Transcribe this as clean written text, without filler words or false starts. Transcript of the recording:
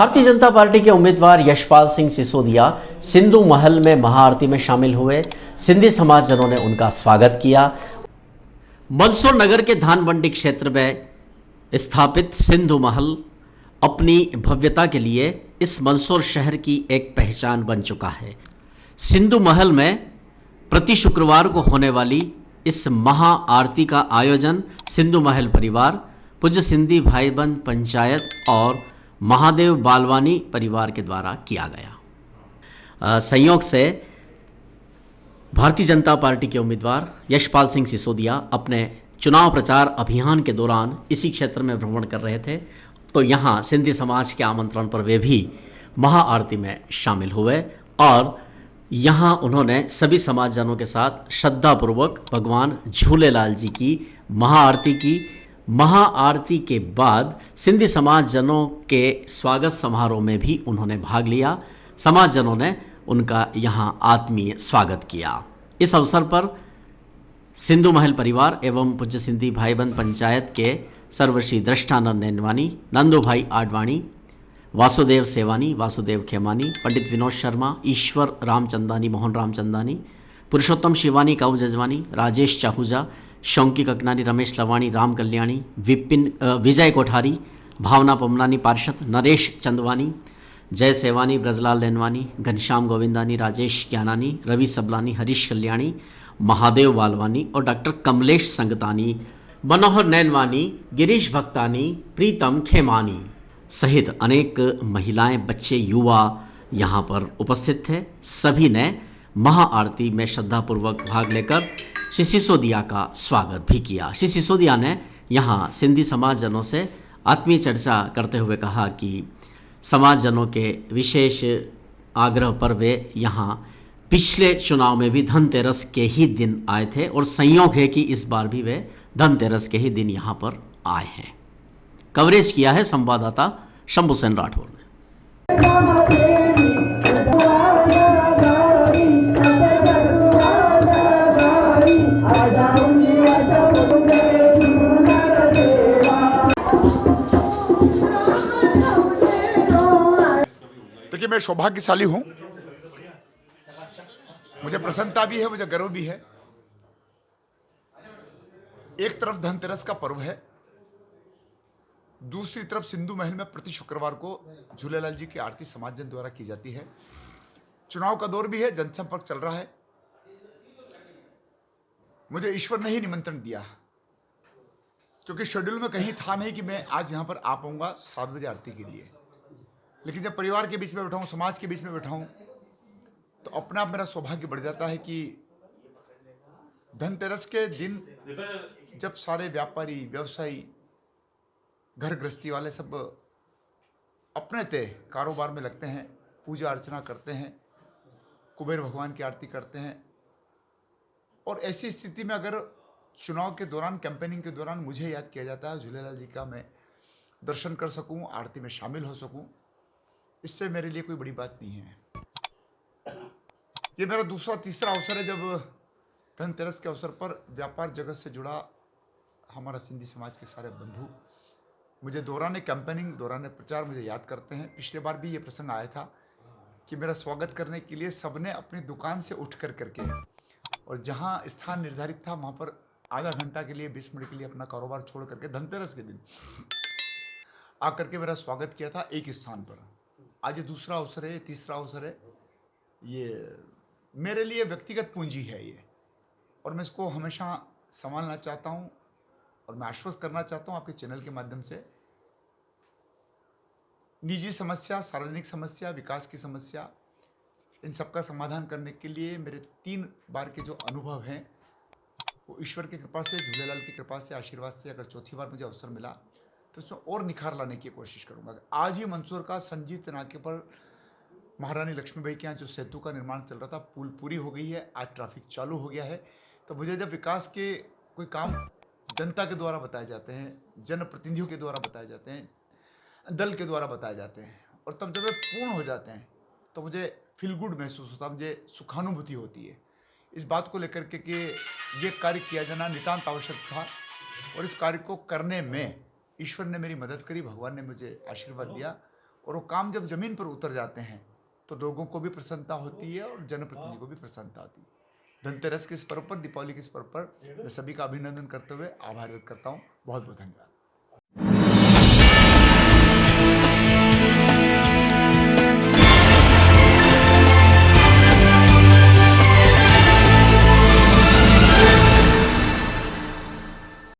Bharatiya Janata party के उम्मीदवार यशपाल सिंह सिसोदिया सिंधु महल में महाआरती में शामिल हुए। सिंधी समाजजनों ने उनका स्वागत किया। मंदसौर नगर के धानमंडी क्षेत्र में स्थापित सिंधु महल अपनी भव्यता के लिए इस मंदसौर शहर की एक पहचान बन चुका है। सिंधु महल में प्रति शुक्रवार को होने वाली इस महाआरती का आयोजन सिंधु महल परिवार, पूज्य सिंधी भाई बंद पंचायत और महादेव बालवानी परिवार के द्वारा किया गया। संयोग से भारतीय जनता पार्टी के उम्मीदवार यशपाल सिंह सिसोदिया अपने चुनाव प्रचार अभियान के दौरान इसी क्षेत्र में भ्रमण कर रहे थे, तो यहाँ सिंधी समाज के आमंत्रण पर वे भी महाआरती में शामिल हुए और यहाँ उन्होंने सभी समाजजनों के साथ श्रद्धापूर्वक भगवान झूलेलाल जी की महाआरती की। महाआरती के बाद सिंधी समाजजनों के स्वागत समारोह में भी उन्होंने भाग लिया। समाजजनों ने उनका यहाँ आत्मीय स्वागत किया। इस अवसर पर सिंधु महल परिवार एवं पूज्य सिंधी भाई बंद पंचायत के सर्वश्री दृष्टानंद नैनवानी, नंदू भाई आडवाणी, वासुदेव सेवानी, वासुदेव खेमानी, पंडित विनोद शर्मा, ईश्वर रामचंदानी, मोहन रामचंदानी, पुरुषोत्तम शिवानी, काऊ जजवानी, राजेश चाहूजा, शौंकी ककनानी, रमेश लवाणी, राम कल्याणी, विजय कोठारी, भावना पमनानी पार्षद, नरेश चंदवानी, जय सेवानी, ब्रजलाल नैनवानी, घनश्याम गोविंदानी, राजेश ज्ञानानी, रवि सबलानी, हरीश कल्याणी, महादेव बालवानी और डॉक्टर कमलेश संगतानी, मनोहर नैनवानी, गिरीश भक्तानी, प्रीतम खेमानी सहित अनेक महिलाएं, बच्चे, युवा यहाँ पर उपस्थित थे। सभी ने महाआरती में श्रद्धापूर्वक भाग लेकर श्री सिसोदिया का स्वागत भी किया। श्री सिसोदिया ने यहाँ सिंधी समाजजनों से आत्मीय चर्चा करते हुए कहा कि समाजजनों के विशेष आग्रह पर वे यहाँ पिछले चुनाव में भी धनतेरस के ही दिन आए थे और संयोग है कि इस बार भी वे धनतेरस के ही दिन यहाँ पर आए हैं। कवरेज किया है संवाददाता शंभू सेन राठौर ने। देखिए, मैं सौभाग्यशाली हूं, मुझे प्रसन्नता भी है, मुझे गर्व भी है। एक तरफ धनतेरस का पर्व है, दूसरी तरफ सिंधु महल में प्रति शुक्रवार को झूलेलाल जी की आरती समाजजन द्वारा की जाती है। चुनाव का दौर भी है, जनसंपर्क चल रहा है। मुझे ईश्वर ने ही निमंत्रण दिया, क्योंकि शेड्यूल में कहीं था नहीं कि मैं आज यहां पर आ पाऊंगा 7 बजे आरती के लिए। लेकिन जब परिवार के बीच में बैठा हूं, समाज के बीच में बैठा हूं, तो अपना मेरा सौभाग्य बढ़ जाता है कि धनतेरस के दिन जब सारे व्यापारी, व्यवसायी, घर गृहस्थी वाले सब अपने तय कारोबार में लगते हैं, पूजा अर्चना करते हैं, कुबेर भगवान की आरती करते हैं, और ऐसी स्थिति में अगर चुनाव के दौरान, कैंपेनिंग के दौरान मुझे याद किया जाता है झूलेलाल जी का मैं दर्शन कर सकूं, आरती में शामिल हो सकूं, इससे मेरे लिए कोई बड़ी बात नहीं है। ये मेरा दूसरा तीसरा अवसर है जब धनतेरस के अवसर पर व्यापार जगत से जुड़ा हमारा सिंधी समाज के सारे बंधु मुझे दौरान कैंपेनिंग, दौरान प्रचार मुझे याद करते हैं। पिछले बार भी ये प्रसंग आया था कि मेरा स्वागत करने के लिए सबने अपनी दुकान से उठ करके और जहां स्थान निर्धारित था वहां पर आधा घंटा के लिए, 20 मिनट के लिए अपना कारोबार छोड़ करके धनतेरस के दिन आकर के मेरा स्वागत किया था एक स्थान पर। आज ये दूसरा अवसर है, तीसरा अवसर है। ये मेरे लिए व्यक्तिगत पूंजी है ये, और मैं इसको हमेशा संभालना चाहता हूँ और मैं आश्वस्त करना चाहता हूँ आपके चैनल के माध्यम से। निजी समस्या, सार्वजनिक समस्या, विकास की समस्या, इन सबका समाधान करने के लिए मेरे 3 बार के जो अनुभव हैं वो ईश्वर की कृपा से, झूलेलाल की कृपा से, आशीर्वाद से अगर चौथी बार मुझे अवसर मिला तो इसमें और निखार लाने की कोशिश करूँगा। आज ही मंदसौर का संजीत नाके पर महारानी लक्ष्मीबाई के यहाँ जो सेतु का निर्माण चल रहा था, पुल पूरी हो गई है, आज ट्रैफिक चालू हो गया है। तो मुझे जब विकास के कोई काम जनता के द्वारा बताए जाते हैं, जनप्रतिनिधियों के द्वारा बताए जाते हैं, दल के द्वारा बताए जाते हैं, और तब जब वे पूर्ण हो जाते हैं तो मुझे फील गुड महसूस होता है, मुझे सुखानुभूति होती है इस बात को लेकर के कि ये कार्य किया जाना नितांत आवश्यक था, और इस कार्य को करने में ईश्वर ने मेरी मदद करी, भगवान ने मुझे आशीर्वाद दिया, और वो काम जब ज़मीन पर उतर जाते हैं तो लोगों को भी प्रसन्नता होती है और जनप्रतिनिधि को भी प्रसन्नता होती है। धनतेरस के इस पर्व पर, दीपावली के इस पर्व पर मैं सभी का अभिनंदन करते हुए आभार व्यक्त करता हूँ। बहुत बहुत धन्यवाद।